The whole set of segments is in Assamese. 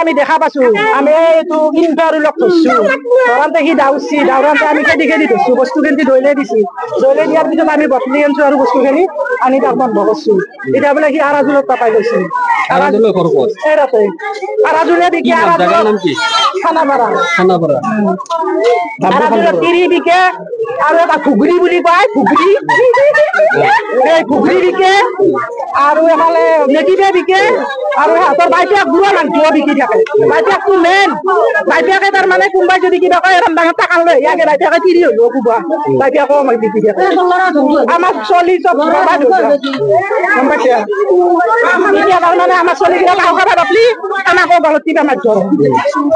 আমি দেখা পাইছো আমি এইটো ইনভারুলক ধরছো ধরাতে সি দাউছি দাউরাতে আমি খেদি খেদি ধরছো বস্তু খেলি ধইলে দিছি ধইলে দিয়ার পিছত আমি বটলি আনছো আর বস্তু খেলি আনি তাক বন্ধ করছো এটা বলে সি আরাজুলত পাই গৈছে আরাজুল করকস এরাতে আরাজুলে বিকে জায়গার নাম কি খানাপাড়া আরাজুলে তিরি বিকে আর এটা ঘুগরি বুলি কয় ঘুগরি এই ঘুগরি বিকে আর এফালে মেটিবে বিকে আর হাতৰ বাইপিয়াক গুড়া মাংসও বিকি থাকে বাইপিয়াকটো মেইন বাইপিয়াকে তাৰ মানে কোনোবাই যদি কিবা কয় এৰম ডাঙৰ টাকা লয় ইয়াকে বাইপিয়াকে তিৰি হলেও কুবা বাইপিয়াকো আমাক বিকি থাকে আমাৰ চলি চব বৰবাদ হৈ যায় গম পাইছে এতিয়া তাৰমানে আমাৰ চলিগিলা লাও খাবা বাপলি আমাকো গলত কিবা মাৰিব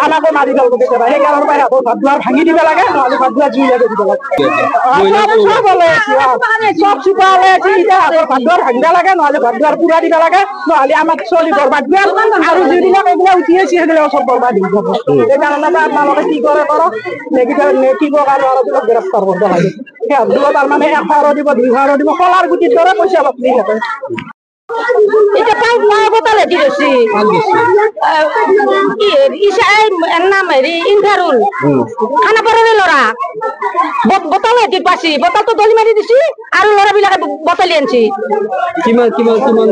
আমাকো মাৰি গ'ল কেতিয়াবা সেইকাৰণে পাই ভাত দুৱাৰ ভাঙি দিব লাগে নহ'লে ভাত দুৱাৰ জুই লাগে দিব লাগে সব ওলাই সব চুপা ওলাই আছে এতিয়া ভাত দুৱাৰ ভাঙিব লাগে নহ'লে ভাত দুৱাৰ পুৰা দিব লাগে নহ'লে আমাক চলি বৰবাদ দিব আৰু যিবিলাক এইবিলাক উঠি আছে সেইবিলাক সব বৰবাদ হৈ যাব সেইকাৰণে আপোনালোকে কি কৰে কৰক নেকিবক আৰু অলপ গ্ৰেফতাৰ কৰিব লাগে সিহঁত তাৰমানে 100 দিব 200 দিব কলাৰ গুটিৰ দৰে পইচা বাপলি থাকে এটা পাই বতলে দিছি ইসাই নাম হেৰি ইনভাৰুল খানাপাড়াৰ লৰা বতলে দি পাছি বতলটো দলি মাৰি দিছি আৰু লৰা বিলাকে বতলি আনছি কিমান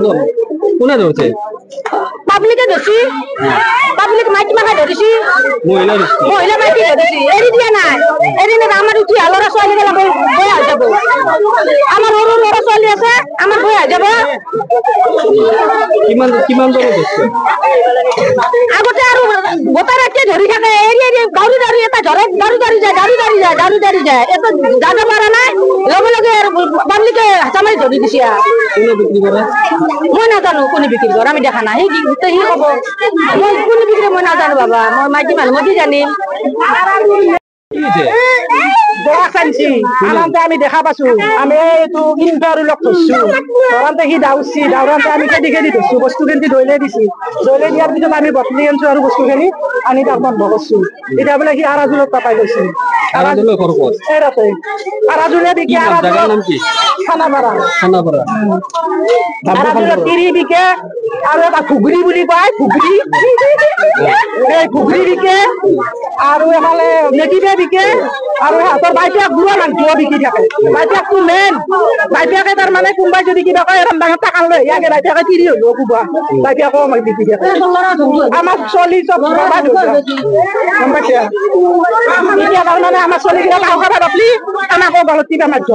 জন কোনে ধৰছে পাবলিকে ধৰছি পাবলিক মাইকি মাখা ধৰিছি মহিলা মাইকি ধৰিছি এৰি দিয়া নাই এৰি না আমাৰ উঠি লড়া ছোৱালী গেলা বয়া যাব আমাৰ সৰু লড়া ছোৱালী আছে আমাৰ বয়া যাব কিমান জন ধৰছে আগতে আৰু বতারাকে ধরি থাকে এরি গাড়ি গাড়ি এটা ধরে গাড়ি যায় এটা জানা পারা নাই লগে লগে পাবলিকে হাতামারি ধরি দিছি কোনে বিক্রি করে মই নাজানো কোনে বিক্রি করে আমি দেখা নাই সি কব মই কোনে বিক্রি মই নাজানো বাবা মই মাইকি মানুহ মই কি জানিম আমি দেখা পাইছো আমি এইটো ইনভারুলক ধরছো ধরাতে সি দাউছি দাউরাতে আমি খেদি খেদি ধরছো বস্তু খেলি ধইলে দিছি ধইলে দিয়ার পিছত আমি বটলি আনছো আর বস্তু খেলি আনি তাক বন্ধ করছো এটা বলে সি আরাজুলত পাই গৈছে আরাজুল করকস এরাতে আরাজুলে বিকে জায়গার নাম কি খানাপাড়া আরাজুলে তিরি বিকে আর এটা ঘুগরি বুলি কয় ঘুগরি এই ঘুগরি বিকে আর এফালে মেটিবে বিকে আর হাতৰ বাইপিয়াক গুড়া মাংসও বিকি থাকে বাইপিয়াকটো মেইন বাইপিয়াকে তাৰ মানে কোনোবাই যদি কিবা কয় এৰম ডাঙৰ টাকা লয় ইয়াকে বাইপিয়াকে তিৰি হলেও কুবা বাইপিয়াকো আমাক বিকি থাকে আমাৰ চলি চব বৰবাদ হৈ যায় গম পাইছে এতিয়া তাৰমানে আমাৰ চলিগিলা লাও খাবা বাপলি আমাকো গলত কিবা মাৰিব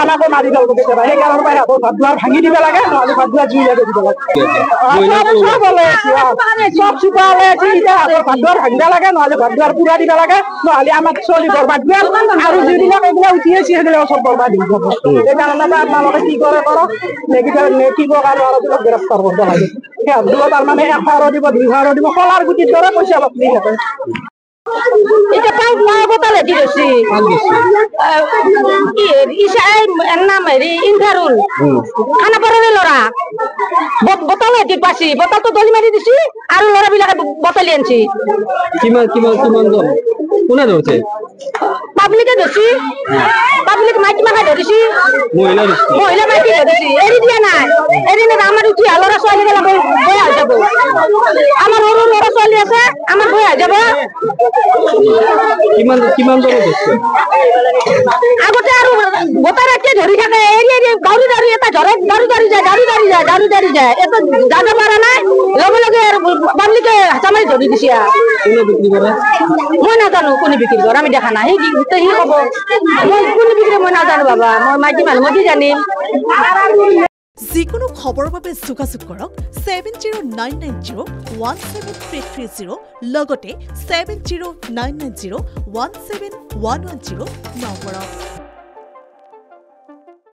আমাকো মাৰি গ'ল কেতিয়াবা সেইকাৰণে পাই ভাত দুৱাৰ ভাঙি দিব লাগে নহ'লে ভাত দুৱাৰ জুই লাগে দিব লাগে সব ওলাই আছে সব চুপা ওলাই আছে এতিয়া ভাত দুৱাৰ ভাঙিব লাগে নহ'লে ভাত দুৱাৰ পুৰা দিব লাগে নহ'লে আমাক চলি বৰবাদ দিব আৰু যিবিলাক এইবিলাক উঠি আছে সেইবিলাক সব বৰবাদ হৈ যাব সেইকাৰণে আপোনালোকে কি কৰে কৰক নেকিবক আৰু অলপ গ্ৰেফতাৰ কৰিব লাগে সিহঁত তাৰমানে 100 দিব 200 দিব কলাৰ গুটিৰ দৰে পইচা বাপলি থাকে এটা পাই বতলে দিছি ইসাই নাম হেৰি ইনভাৰুল খানাপাড়াৰ লৰা বতলে দি পাছি বতলটো দলি মাৰি দিছি আৰু লৰা বিলাকে বতলি আনছি কিমান জন কোনে ধরছে পাবলিকে ধরছি পাবলিক মাইকি মাখা ধরিছি মহিলা মাইকি ধরিছি এরি দিয়া নাই এরি না আমার উঠি লড়া ছোৱালী গেলা বয়া যাব আমাৰ সৰু লড়া ছোৱালী আছে আমাৰ বয়া যাব কিমান জন ধৰছে আগতে আৰু বতারাকে ধরি থাকে এরি গাড়ি এটা ধরে গাড়ি যায় এটা জানা পারা নাই লগে লগে পাবলিকে হাতামারি ধরি দিছি কোনে বিক্রি করে মই নাজানো কোনে বিক্রি করে আমি দেখা নাই সি কব মই কোনে বিক্রি মই নাজানো বাবা মই মাইকি মানুহ মই কি জানিম যিকোনো খবৰৰ বাবে যোগাযোগ কৰক 7099017330 লগতে 7099017110 নম্বৰত।